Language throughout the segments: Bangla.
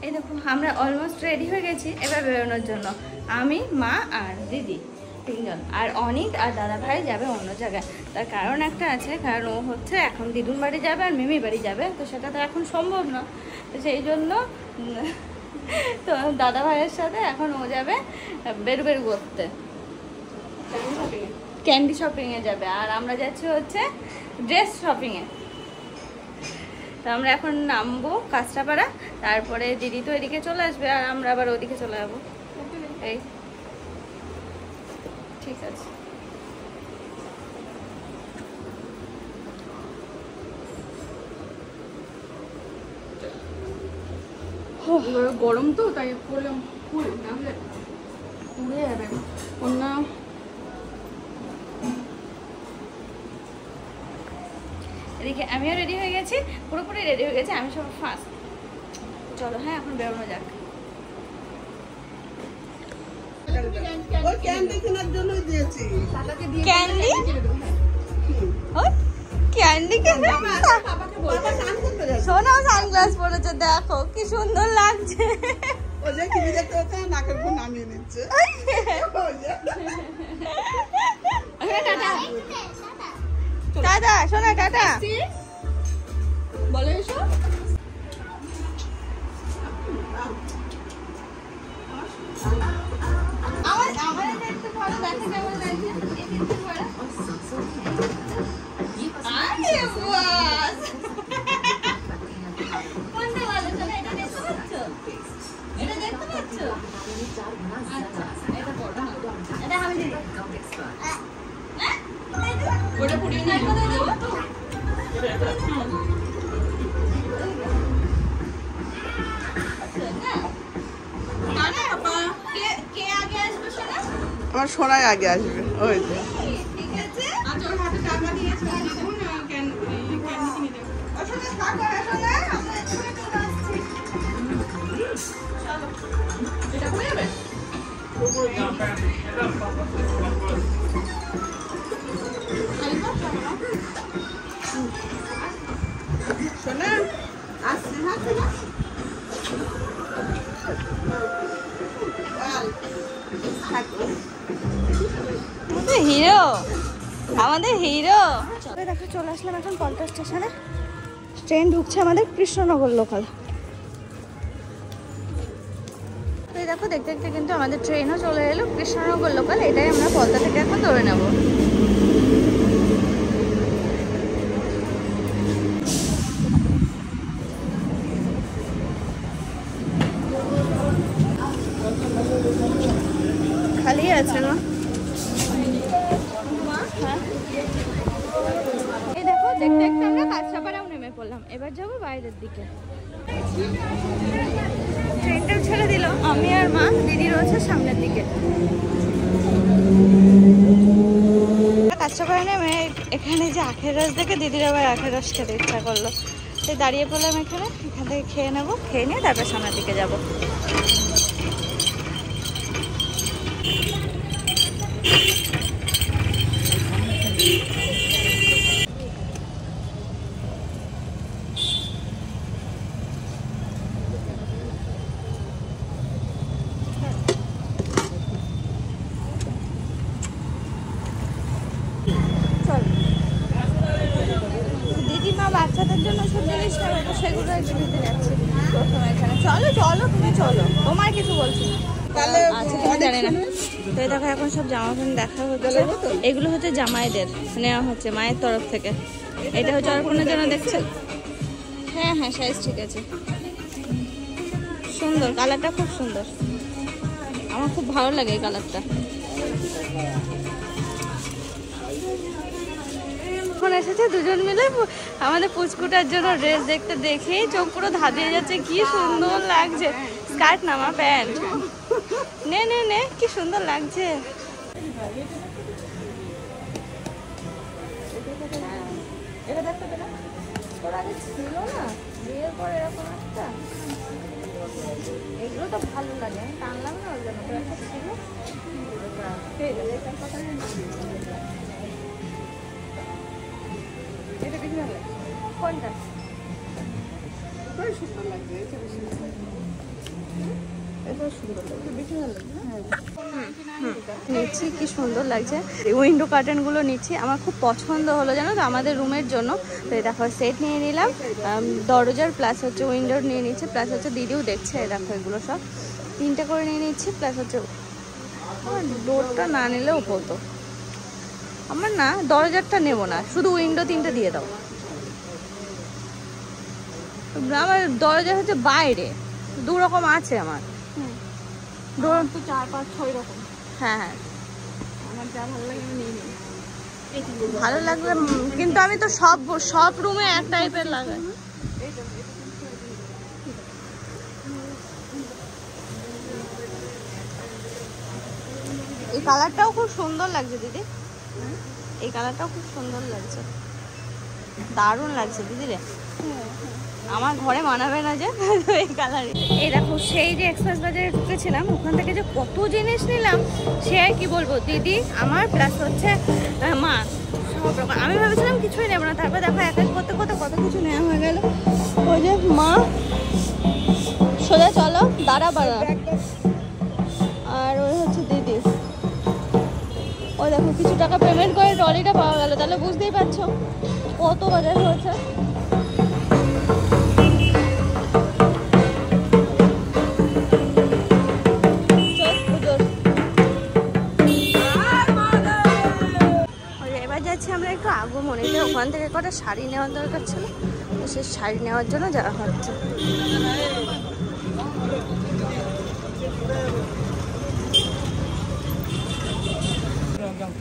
এই দেখো আমরা অলমোস্ট রেডি হয়ে গেছি এবার বেরোনোর জন্য। আমি, মা আর দিদি, তিনজন। আর অনিত আর দাদা ভাই যাবে অন্য জায়গায়। তার কারণ একটা আছে, কারণ ও হচ্ছে এখন দিদুন বাড়ি যাবে আর মিমি বাড়ি যাবে, তো সেটা তো এখন সম্ভব না। তো সেই জন্য তো দাদা ভাইয়ের সাথে এখন ও যাবে বেরু করতে, ক্যান্ডি শপিংয়ে যাবে। আর আমরা যাচ্ছি হচ্ছে ড্রেস শপিংয়ে। তো আমরা এখন নামবো কাঁচরাপাড়া, তারপরে দিদি তো এদিকে চলে আসবে আর আমরা আবার ওদিকে চলে যাবো। এই ঠিক আছে। গরম তো তাই করলাম ফুল, নাহলে পুড়ে যাবে অন্য। এদিকে আমিও রেডি হয়ে গেছি, পুরোপুরি রেডি হয়ে গেছি, আমি সব ফার্স্ট। চলো হ্যাঁ এখন বেরোনো যাক। ক্যান্ডি কেনার জন্য দিয়েছি। ক্যান্ডি ক্যান্ডি কেনে সোনাও সানগ্লাস পরেছে, দেখো কি সুন্দর লাগছে। ও যে কি দেখতে হচ্ছে নাকের উপর নামিয়ে নিচ্ছে। টাটা সোনা, টাটা বলে এসো। আমার সোনাই আগে আসবে। ওই যে সোনা আসছে। হিরো, আমাদের হিরো। দেখো চলে আসলাম এখন পল্টন স্টেশনে। ট্রেন ঢুকছে আমাদের কৃষ্ণনগর লোকাল। তো দেখো দেখতে দেখতে কিন্তু আমাদের ট্রেনও চলে এলো কৃষ্ণনগর লোকাল। এটাই আমরা পল্টন থেকে এখন ধরে নেব। খালি আছে না? এই দেখো দেখতে দেখতে আমরা কাঁচরাপাড়াও নেমে পড়লাম। এবার যাবো বাইরের দিকে। ট্রেনটা ছেড়ে দিল, আমি আর মা, দিদি রয়েছে সামনের দিকে। কাঁচরাপাড়া নেমে এখানে যে আখের রস দেখে দিদির আবার আখের রস খেতে ইচ্ছা করলো, তাই দাঁড়িয়ে পড়লাম এখানে। এখান থেকে খেয়ে নেবো, খেয়ে নিয়ে তারপর সামনের দিকে যাবো। দিদিমা বাচ্চাদের জন্য সব জিনিস নেবে, তো সেগুলো একটু নিতে যাচ্ছি প্রথমে এখানে। চলো চলো তুমি চলো, তোমার কিছু বলছি না। আচ্ছা তুমি জানি না। তো এই দেখো এখন সব জামা প্যান্ট দেখা হচ্ছে। এগুলো হচ্ছে জামাইদের নেওয়া হচ্ছে মায়ের তরফ থেকে। এটা হচ্ছে অর্পণের জন্য দেখছেন। হ্যাঁ হ্যাঁ সাইজ ঠিক আছে, সুন্দর কালারটা, খুব সুন্দর। আমার খুব ভালো লাগে এই কালারটা। এখন এসেছে দুজন মিলে আমাদের পুচকুটার জন্য ড্রেস দেখতে, দেখেই চোখ পুরো ধাঁধিয়ে যাচ্ছে। কি সুন্দর লাগছে। স্কার্ট না মা, প্যান্ট। নে নে নে, কি সুন্দর লাগছে। এটা দেখতে পেলাম তোর আগে ছিল না, বিয়ের পর এরকম একটা। এগুলো তো ভালো লাগে, আমি টানলাম না ওর জন্য। তো একটা ছিল, এটা বেশি ভালো লাগে। কোনটা? সুন্দর লাগছে। নিচ্ছি, কি সুন্দর লাগছে। উইন্ডো কার্টেন গুলো নিচ্ছি, আমার খুব পছন্দ হলো জানো তো আমাদের রুমের জন্য। তো এই দেখো সেট নিয়ে নিলাম, দরজার প্লাস হচ্ছে উইন্ডোর নিয়ে নিচ্ছে, প্লাস হচ্ছে দিদিও দেখছে। এই দেখো এগুলো সব 3টে করে নিয়ে নিচ্ছি, প্লাস হচ্ছে ডোরটা না নিলেও হতো। আমার না দরজারটা নেব না, শুধু উইন্ডো 3টে দিয়ে দাও। আমার দরজা হচ্ছে বাইরে, 2 রকম আছে আমার। ডোর তো 4, 5, 6 রকম। হ্যাঁ হ্যাঁ, আমার যা ভালো লাগে আমি নিয়ে নিই। ভালো লাগবে, কিন্তু আমি তো সব রুমে এক টাইপের লাগাই। এই কালারটাও খুব সুন্দর লাগছে দিদি, এই কালারটাও খুব সুন্দর লাগছে, দারুণ লাগছে দিদি রে। আমার ঘরে মানাবে না যে এই কালারে। এই দেখো সেই যে এক্সপ্রেস বাজারে ঢুকেছিলাম, ওখান থেকে যে কত জিনিস নিলাম সে আর কি বলবো। দিদি আমার প্লাস হচ্ছে মা, সব রকম। আমি ভেবেছিলাম কিছুই নেবো না, তারপর দেখো এক এক করতে করতে কত কিছু নেওয়া হয়ে গেল। ওই যে মা সোজা চলো দাঁড়া বাড়া, আর ওই হচ্ছে দিদি। ওই দেখো কিছু টাকা পেমেন্ট করে ট্রলিটা পাওয়া গেল, তাহলে বুঝতেই পারছো কত বাজার হয়েছে। এবার যাচ্ছি আমরা একটু আগমনীতে, ওখান থেকে কটা শাড়ি নেওয়ার দরকার ছিল, তো সেই শাড়ি নেওয়ার জন্য যাওয়া হচ্ছে।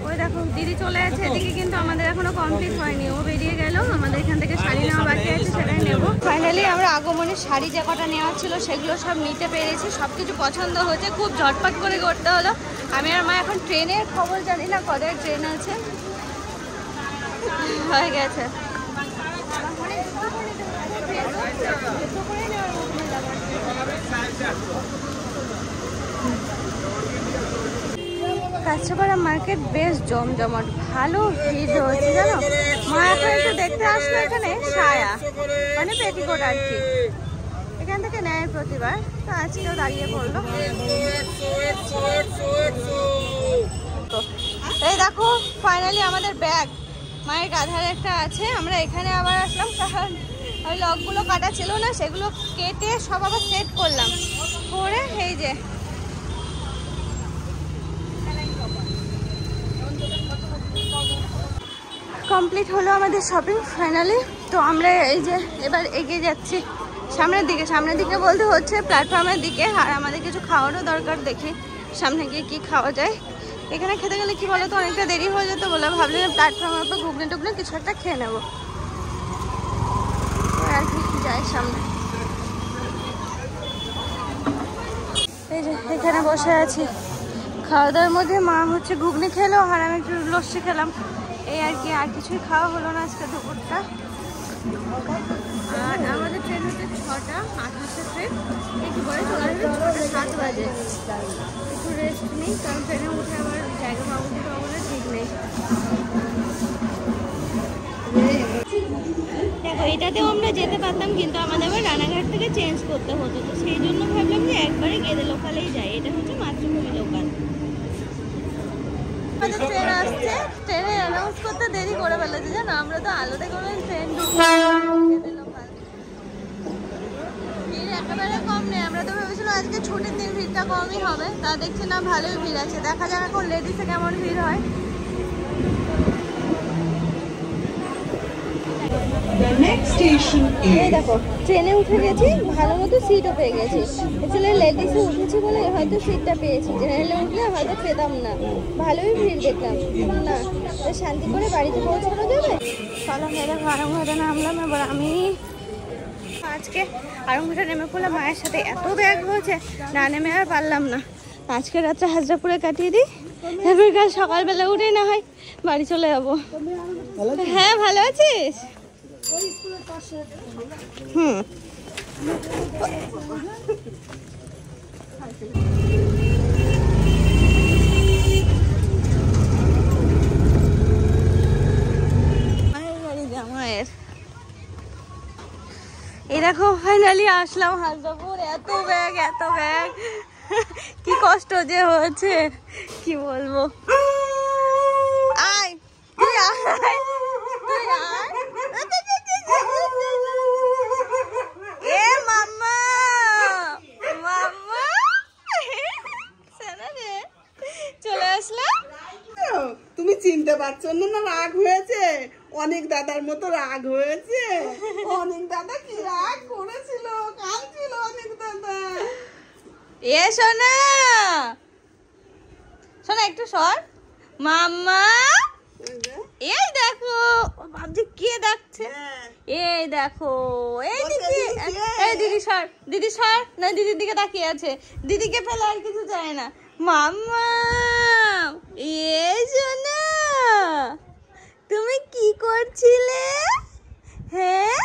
ওই দেখো দিদি চলে আছে এদিকে, কিন্তু আমাদের এখনো কমপ্লিট হয়নি। ও বেরিয়ে গেল, আমাদের এখান থেকে শাড়ি নেওয়া বাকি আছে, সেটাই নেবো। ফাইনালি আমরা আগমনের শাড়ি যে কটা নেওয়া ছিল সেগুলো সব নিতে পেরেছি, সব কিছু পছন্দ হয়েছে। খুব ঝটপট করে করতে হলো। আমি আর মা এখন ট্রেনের খবর জানি না, কটায় ট্রেন আছে। হয়ে গেছে কাঁচরাপাড়া মার্কেট বেশ জমজমাট, ভালো ভিড় হয়েছে জানো। মা এখন একটু দেখতে আসলো এখানে সায়া, মানে পেটিকোট আর কি, এখান থেকে নেয় প্রতিবার, তো আজকেও দাঁড়িয়ে পড়লো। এই দেখো ফাইনালি আমাদের ব্যাগ মায়ের গাধার একটা আছে। আমরা এখানে আবার আসলাম, কারণ ওই লকগুলো কাটা ছিল না, সেগুলো কেটে সব আবার সেট করলাম করে। এই যে কমপ্লিট হলো আমাদের শপিং ফাইনালি। তো আমরা এই যে এবার এগিয়ে যাচ্ছি সামনের দিকে। সামনের দিকে বলতে হচ্ছে প্ল্যাটফর্মের দিকে, আর আমাদের কিছু খাওয়ারও দরকার। দেখি সামনে গিয়ে কি খাওয়া যায়। এখানে খেতে গেলে কি বলতো অনেকটা দেরি হয়ে যেত বলে ভাবলাম প্ল্যাটফর্মের উপর ঘুগনি টুগনি কিছু একটা খেয়ে নেবো আর কি। যাই সামনে, এই যে এখানে বসে আছি। খাওয়া দাওয়ার মধ্যে মা হচ্ছে ঘুগনি খেলো, আর আমি একটু লস্যি খেলাম, এই আর কি। আর কিছুই খাওয়া হলো না আজকে দুপুরটা। আর আমাদের ট্রেন হচ্ছে 6:28 ট্রেন, একটু পরে চলে আসবে 6:07 বাজে। একটু রেস্ট নিই, কারণ ট্রেনে উঠে আবার জায়গা পাবো কি পাবো না ঠিক নেই। দেখো এটাতেও আমরা যেতে পারতাম, কিন্তু আমাদের আবার রানাঘাট থেকে চেঞ্জ করতে হতো, তো সেই জন্য ভাবলাম যে একবারে গেদে লোকালেই যাই। এটা হচ্ছে মাতৃভূমি লোকাল। ট্রেন আসছে, ট্রেনে অ্যানাউন্স করতে দেরি করে ফেলেছে জানো। আমরা তো আলোতে করে ট্রেন গেদে লোকাল। ভিড় একেবারে কম নেই, আমরা তো ভেবেছিলাম আজকে ছুটির দিন ভিড়টা কমই হবে, তা দেখছি না ভালোই ভিড় আছে। দেখা যাক এখন লেডিসে কেমন ভিড় হয়। এই দেখো ট্রেনে উঠে গেছি, ভালো মতো সিটও পেয়ে গেছি। আসলে লেডিসে উঠেছি বলে হয়তো সিটটা পেয়েছি, জেনারেলে উঠলে হয়তো পেতাম না। ভালোই ভিড় দেখলাম না, শান্তি করে বাড়িতে পৌঁছানো যাবে। চলো দেখো আরামঘাটে নামলাম। এবার আমি আজকে আরামঘাটে নেমে পড়লাম মায়ের সাথে, এত ব্যাগ হয়েছে না নেমে আর পারলাম না। আজকে রাত্রে হাজরাপুরে কাটিয়ে দিই, এবার কাল সকালবেলা উঠে না হয় বাড়ি চলে যাবো। হ্যাঁ ভালো আছিস? হুম মায়ের এই দেখো ফাইনালি আসলাম হাজরাপুর। এত ব্যাগ এত ব্যাগ কষ্ট যে হয়েছে কি বলবো। আয় তুই আয়, তুই আয়। এ মাম্মা, মাম্মা শোনো রে, চলে আসলাম। তুমি চিনতে পারছো না? না রাগ হয়েছে, অনেক দাদার মতো রাগ হয়েছে। অনেক দাদা কি রাগ করেছিল, কাঁদছিল অনেক দাদা। এ সোনা, সোনা একটু সর। মাম্মা এই দেখো, ও ভাবছি কে ডাকছে। এই দেখো, এই দিদি, এই দিদি সর, দিদি সর না, দিদির দিকে তাকিয়ে আছে, দিদিকে ফেলে আর কিছু চায় না। মাম্মা এই সোনা, তুমি কি করছিলে? হ্যাঁ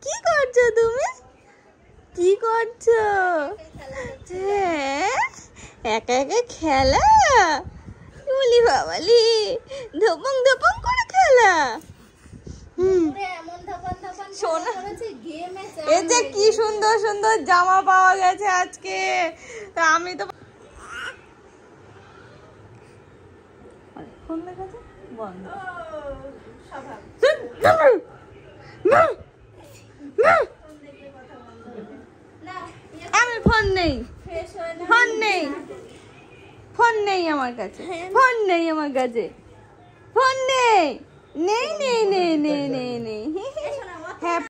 কি করছো তুমি, কি করছো? হ্যাঁ একা একা খেলা, বলি বাবালি, ধপং ধপং করে খেলা। সোনা, এই যে কি সুন্দর সুন্দর জামা পাওয়া গেছে আজকে। তা আমি তো ফোন দেখাচ্ছে বন্ধ। আমি ফোন নেই, ফোন নেই, ফোন নেই আমার কাছে, ফোন নেই আমার কাছে, ফোন নেই, নেই নেই নেই নেই নেই নেই। হ্যাঁ